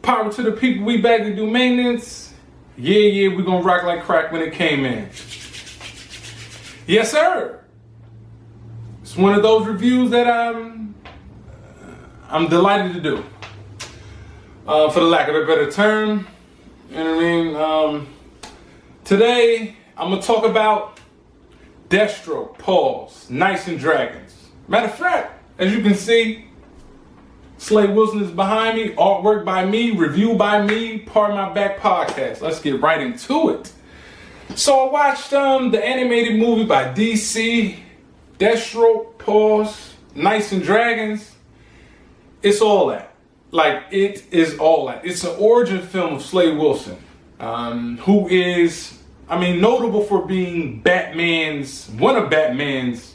Power to the people, we back to do maintenance. Yeah, we gonna rock like crack when it came in. Yes, sir. It's one of those reviews that I'm delighted to do. For the lack of a better term, you know what I mean? Today, I'm gonna talk about Deathstroke, Pause, Knights and Dragons. Matter of fact, as you can see, Slade Wilson is behind me, artwork by me, review by me, part of my back podcast. Let's get right into it. So I watched the animated movie by DC, Deathstroke, Pause, Knights and Dragons. It's all that. Like, it is all that. It's an origin film of Slade Wilson, who is, notable for being one of Batman's,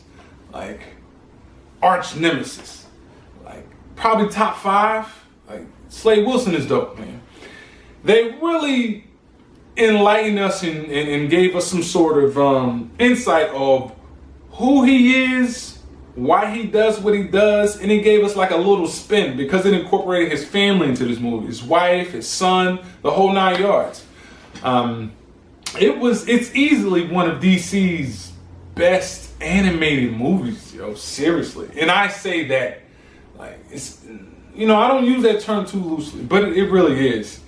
arch nemesis. Probably top 5. Slade Wilson is dope, man. They really enlightened us and gave us some sort of insight of who he is, why he does what he does, and it gave us like a little spin because it incorporated his family into this movie, his wife, his son, the whole 9 yards. It's easily one of DC's best animated movies, seriously. And I say that I don't use that term too loosely, but it really is.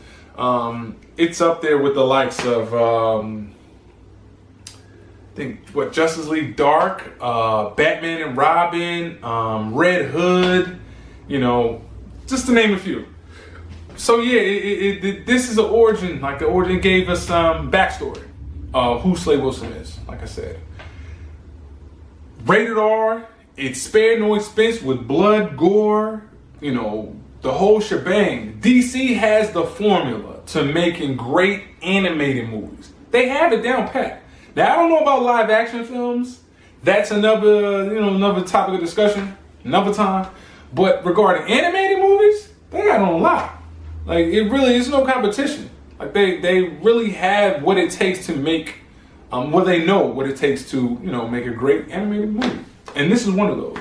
It's up there with the likes of Justice League Dark, Batman and Robin, Red Hood, just to name a few. So yeah, this is an origin. The origin gave us backstory of who Slade Wilson is. Like I said, rated R. It's spared no expense with blood, gore, the whole shebang. DC has the formula to making great animated movies. They have it down pat. Now, I don't know about live action films. That's another topic of discussion, another time. But regarding animated movies, they got on lock. It really is no competition. They really have what it takes to make, they know what it takes to, make a great animated movie. And this is one of those.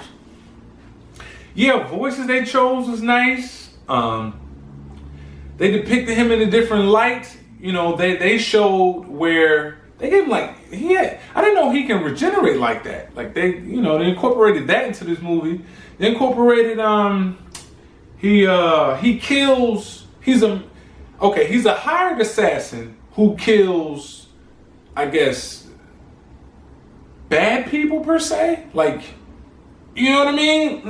Yeah, voices they chose was nice. They depicted him in a different light. They showed where they gave him I didn't know he can regenerate like that. They incorporated that into this movie. They incorporated he kills. He's a hired assassin who kills, I guess, bad people per se. You know what I mean?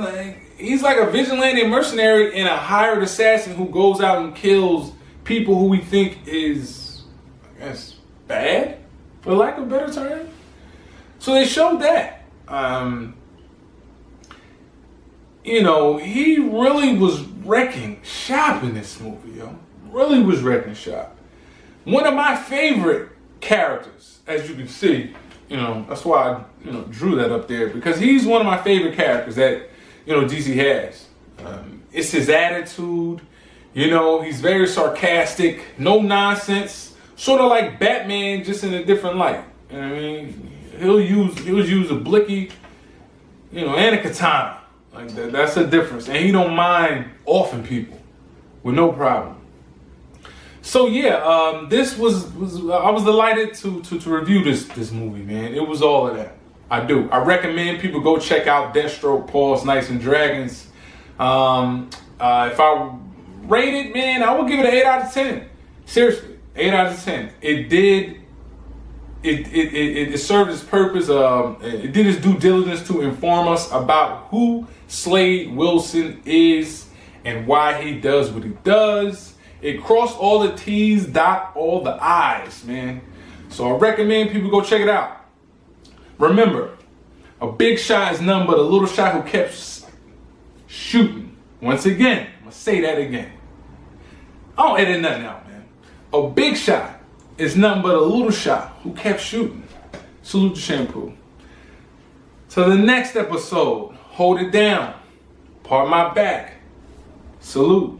He's like a vigilante mercenary and a hired assassin who goes out and kills people who we think is, I guess, bad, for lack of a better term. So they showed that. He really was wrecking shop in this movie, Really was wrecking shop. One of my favorite characters, as you can see. That's why I, drew that up there, because he's one of my favorite characters that, DC has. It's his attitude. He's very sarcastic, no nonsense, sort of like Batman, just in a different light. He'll use a blicky, and a katana. That's the difference. And he don't mind offing people with no problem. So yeah, this was I was delighted to review this movie, man. It was all of that. I recommend people go check out Deathstroke, Pause, Knights and Dragons. If I rate it, man, I would give it an 8 out of 10. Seriously, 8 out of 10. It served its purpose. It did its due diligence to inform us about who Slade Wilson is and why he does what he does. It crossed all the T's, dot all the I's, man. So I recommend people go check it out. Remember, a big shot is none but a little shot who kept shooting. Once again, I'm going to say that again. I don't edit nothing out, man. A big shot is nothing but a little shot who kept shooting. Salute the shampoo. To the next episode, hold it down. Part my back. Salute.